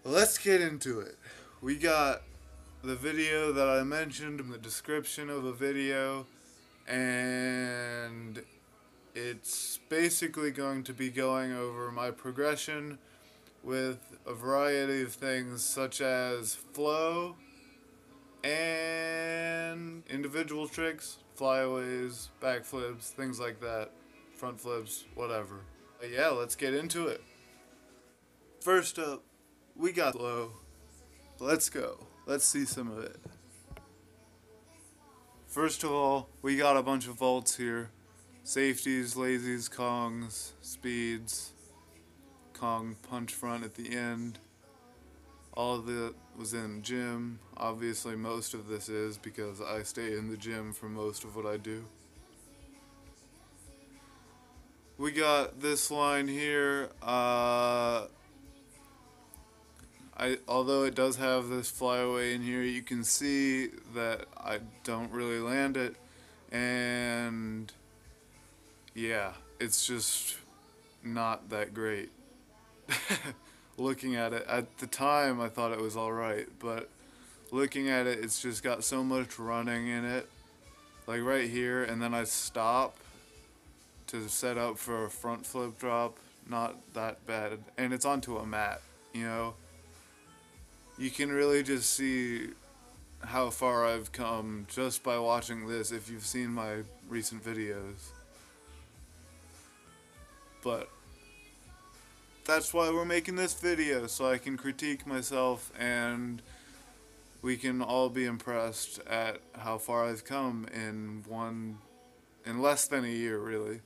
Let's get into it. We got the video that I mentioned in the description of the video, and it's basically going to be going over my progression with a variety of things such as flow and individual tricks, flyaways, backflips, things like that, front flips, whatever. But yeah, let's get into it. First up, we got flow. Let's go. Let's see some of it. First of all, we got a bunch of vaults here. Safeties, lazies, kongs, speeds, kong punch front at the end. All of it was in gym. Obviously most of this is because I stay in the gym for most of what I do. We got this line here. Although it does have this flyaway in here, you can see that I don't really land it, and yeah, it's just not that great. Looking at it, at the time I thought it was alright, but looking at it, it's just got so much running in it, like right here, and then I stop to set up for a front flip drop. Not that bad, and it's onto a mat, you know. You can really just see how far I've come just by watching this if you've seen my recent videos. But that's why we're making this video, so I can critique myself and we can all be impressed at how far I've come in less than a year, really.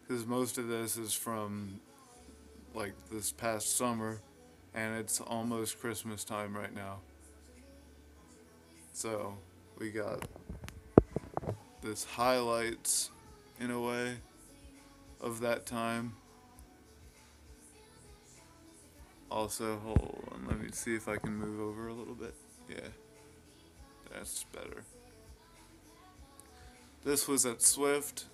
Because most of this is from like this past summer, and it's almost Christmas time right now. So we got this highlights, in a way, of that time. Also, hold on, let me see if I can move over a little bit. Yeah, that's better. This was at Swift.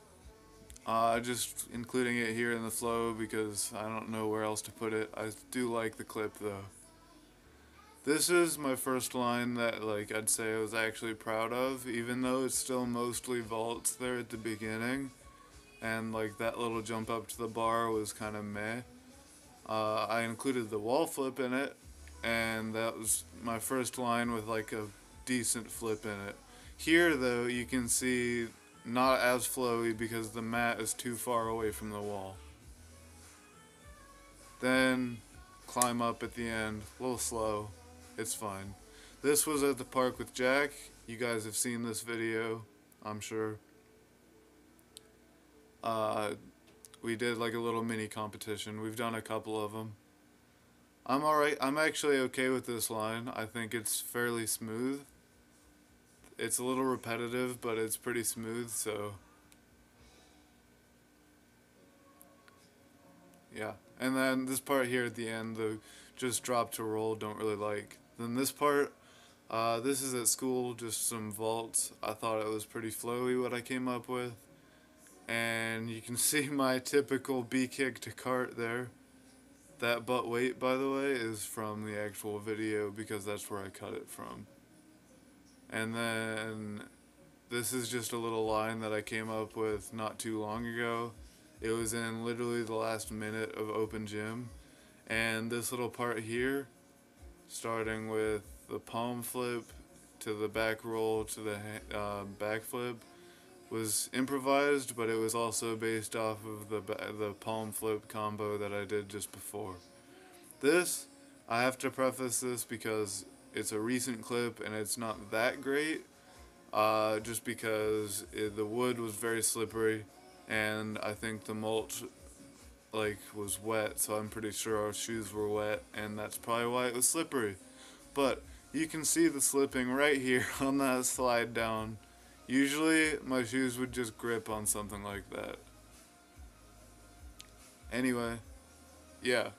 Just including it here in the flow because I don't know where else to put it. I do like the clip though. This is my first line that I'd say I was actually proud of, even though it's still mostly vaults there at the beginning, and that little jump up to the bar was kind of meh. I included the wall flip in it, and that was my first line with a decent flip in it. Here though, you can see not as flowy because the mat is too far away from the wall. Then climb up at the end, a little slow, it's fine. This was at the park with Jack. You guys have seen this video, I'm sure. We did a little mini competition. We've done a couple of them. I'm alright. I'm actually okay with this line. I think it's fairly smooth. It's a little repetitive, but it's pretty smooth, so yeah. And then this part here at the end, the just drop to roll, don't really like. Then this part, this is at school, just some vaults. I thought it was pretty flowy what I came up with. And you can see my typical B kick to cart there. That butt weight, by the way, is from the actual video because that's where I cut it from. And then this is just a little line that I came up with not too long ago. It was in literally the last minute of open gym. And this little part here, starting with the palm flip to the back roll to the back flip, was improvised, but it was also based off of the palm flip combo that I did just before. This, I have to preface this because it's a recent clip and it's not that great, just because the wood was very slippery and I think the mulch was wet, so I'm pretty sure our shoes were wet and that's probably why it was slippery. But you can see the slipping right here on that slide down. Usually my shoes would just grip on something like that. Anyway, yeah,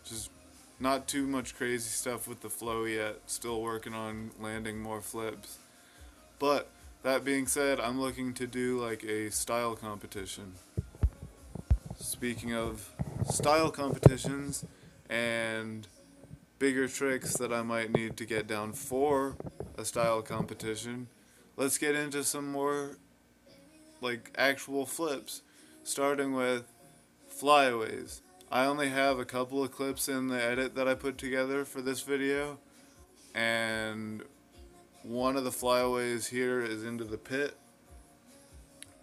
just not too much crazy stuff with the flow yet. Still working on landing more flips. But that being said, I'm looking to do a style competition. Speaking of style competitions and bigger tricks that I might need to get down for a style competition, let's get into some more like actual flips, starting with flyaways. I only have a couple of clips in the edit that I put together for this video, and one of the flyaways here is into the pit,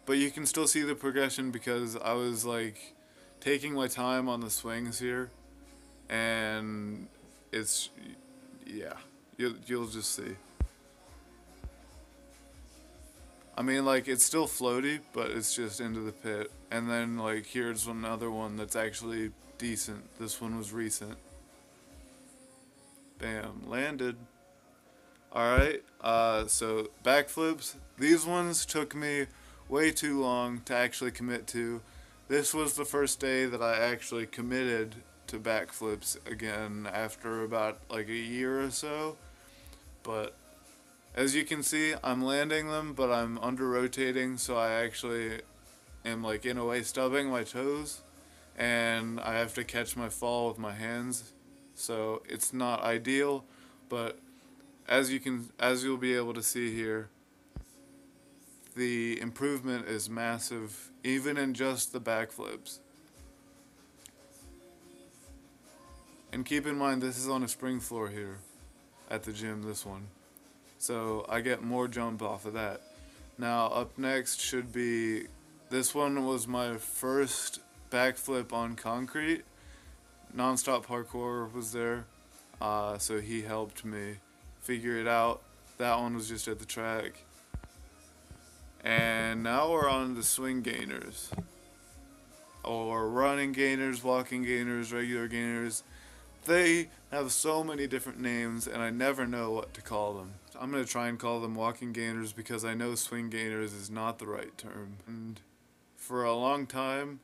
but you can still see the progression because I was like taking my time on the swings here, and it's, yeah, you'll just see. I mean, like, it's still floaty, but it's just into the pit. And then, like, here's another one that's actually decent. This one was recent. Bam, landed. Alright, so backflips. These ones took me way too long to actually commit to. This was the first day that I actually committed to backflips again after about, like, a year or so. But as you can see, I'm landing them, but I'm under-rotating, so I actually am, like, in a way stubbing my toes, and I have to catch my fall with my hands, so it's not ideal, but as you'll be able to see here, the improvement is massive, even in just the backflips. And keep in mind, this is on a spring floor here at the gym, this one. So I get more jump off of that. Now up next should be, this one was my first backflip on concrete. Nonstop Parkour was there, so he helped me figure it out. That one was just at the track. And now we're on the swing gainers, or running gainers, walking gainers, regular gainers. They have so many different names, and I never know what to call them. I'm going to try and call them walking gainers because I know swing gainers is not the right term. And for a long time,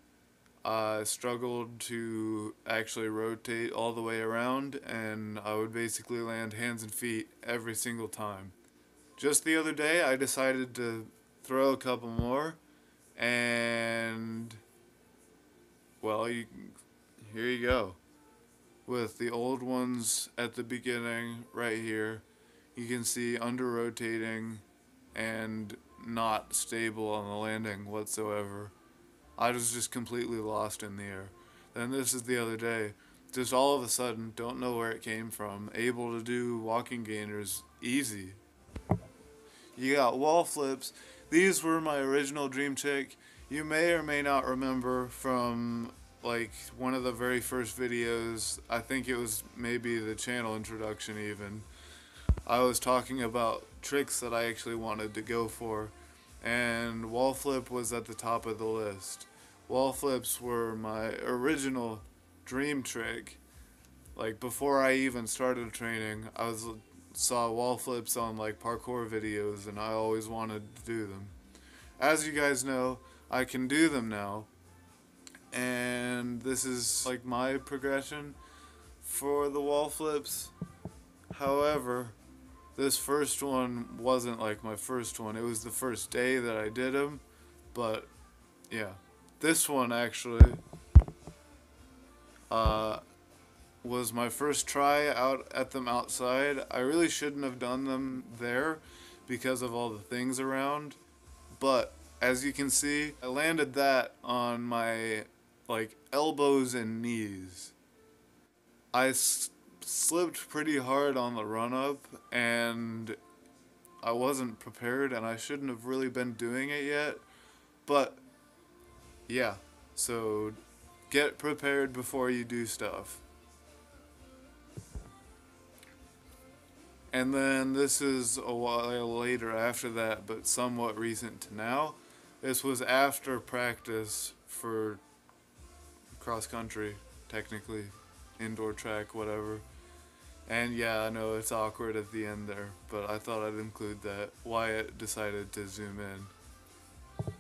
I struggled to actually rotate all the way around, and I would basically land hands and feet every single time. Just the other day, I decided to throw a couple more, and, well, here you go. With the old ones at the beginning, right here, you can see under-rotating and not stable on the landing whatsoever. I was just completely lost in the air. Then this is the other day, just all of a sudden, don't know where it came from, able to do walking gainers easy. You got wall flips. These were my original dream trick. You may or may not remember from like one of the very first videos, I think it was maybe the channel introduction even. I was talking about tricks that I actually wanted to go for, and wall flip was at the top of the list. Wall flips were my original dream trick. Like before I even started training, saw wall flips on like parkour videos, and I always wanted to do them. As you guys know, I can do them now, and this is like my progression for the wall flips. However, this first one wasn't like my first one. It was the first day that I did them, but yeah. This one actually was my first try out at them outside. I really shouldn't have done them there because of all the things around, but as you can see, I landed that on my like elbows and knees. I slipped pretty hard on the run up, and I wasn't prepared, and I shouldn't have really been doing it yet, but yeah, so get prepared before you do stuff. And then this is a while later after that, but somewhat recent to now. This was after practice for cross country, technically, indoor track, whatever. And yeah, I know it's awkward at the end there, but I thought I'd include that. Wyatt decided to zoom in.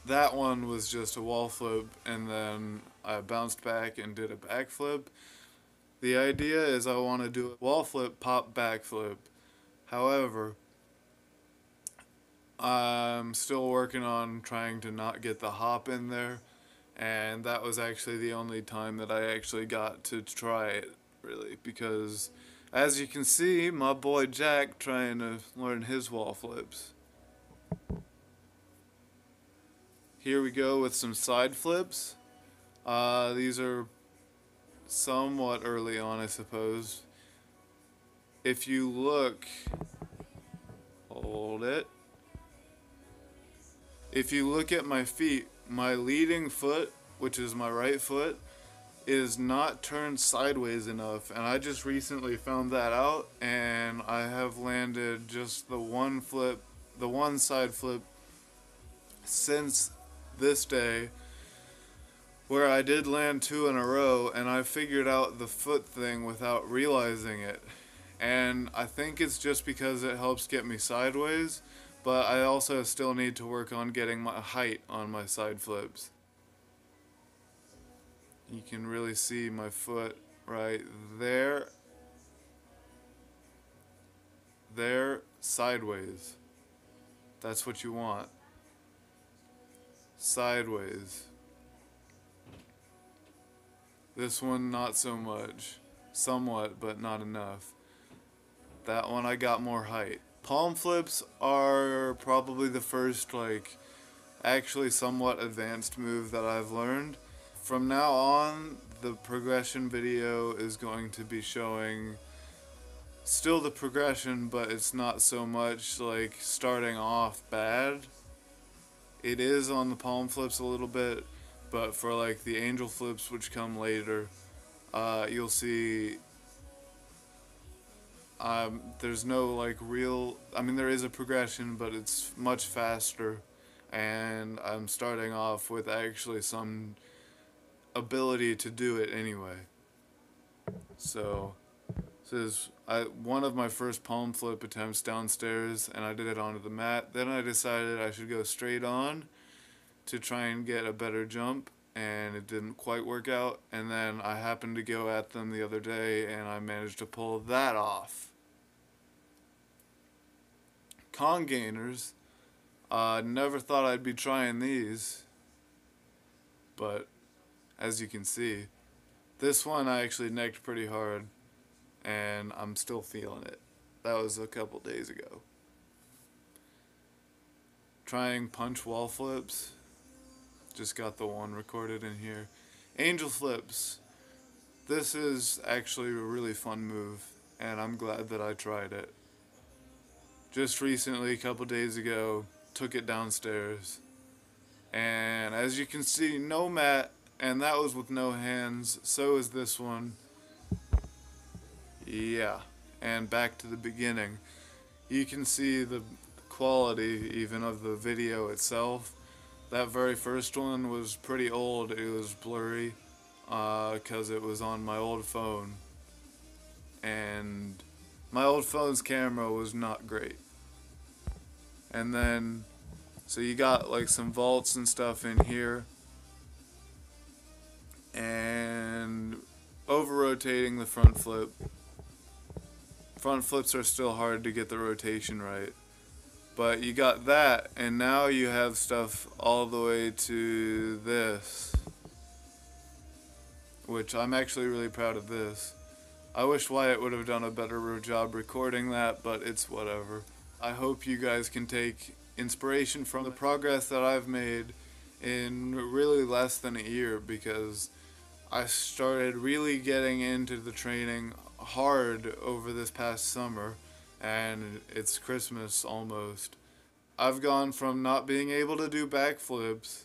That one was just a wall flip, and then I bounced back and did a backflip. The idea is I want to do a wall flip, pop, backflip. However, I'm still working on trying to not get the hop in there, and that was actually the only time that I actually got to try it really, because as you can see, my boy Jack trying to learn his wall flips. Here we go with some side flips. These are somewhat early on, I suppose. If you look, hold it. If you look at my feet, my leading foot, which is my right foot, is not turned sideways enough, and I just recently found that out, and I have landed just the one flip, the one side flip since this day, where I did land 2 in a row, and I figured out the foot thing without realizing it. And I think it's just because it helps get me sideways, but I also still need to work on getting my height on my side flips. You can really see my foot right there. There, sideways. That's what you want. Sideways. This one, not so much. Somewhat, but not enough. That one I got more height. Palm flips are probably the first, actually somewhat advanced move that I've learned. From now on, the progression video is going to be showing still the progression, but it's not so much like starting off bad. It is on the palm flips a little bit, but for like the angel flips, which come later, you'll see there's no there is a progression, but it's much faster, and I'm starting off with actually some ability to do it anyway. So this is one of my first palm flip attempts downstairs, and I did it onto the mat. Then I decided I should go straight on to try and get a better jump, and it didn't quite work out. And then I happened to go at them the other day, and I managed to pull that off. Con gainers, never thought I'd be trying these, but as you can see, this one I actually necked pretty hard, and I'm still feeling it. That was a couple days ago. Trying punch wall flips, just got the one recorded in here. Angel flips, this is actually a really fun move, and I'm glad that I tried it. Just recently, a couple days ago, took it downstairs, and as you can see, no mat, and that was with no hands. So is this one. Yeah, and back to the beginning. You can see the quality even of the video itself. That very first one was pretty old. It was blurry because it was on my old phone, and my old phone's camera was not great. And then, so you got like some vaults and stuff in here, and over-rotating the front flip. Front flips are still hard to get the rotation right. But you got that, and now you have stuff all the way to this, which I'm actually really proud of this. I wish Wyatt would have done a better job recording that, but it's whatever. I hope you guys can take inspiration from the progress that I've made in really less than a year, because I started really getting into the training hard over this past summer, and it's Christmas almost. I've gone from not being able to do backflips,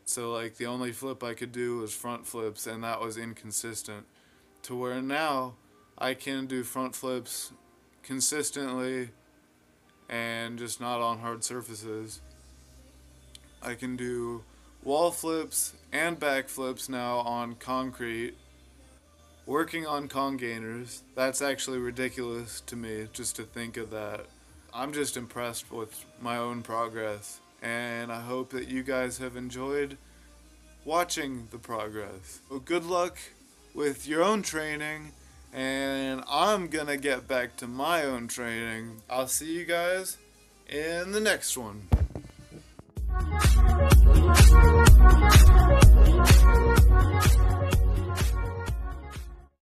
so like the only flip I could do was front flips, and that was inconsistent, to where now I can do front flips consistently and just not on hard surfaces. I can do wall flips and back flips now on concrete. Working on con gainers, that's actually ridiculous to me just to think of that. I'm just impressed with my own progress, and I hope that you guys have enjoyed watching the progress. Well, good luck with your own training, and I'm gonna get back to my own training. I'll see you guys in the next one.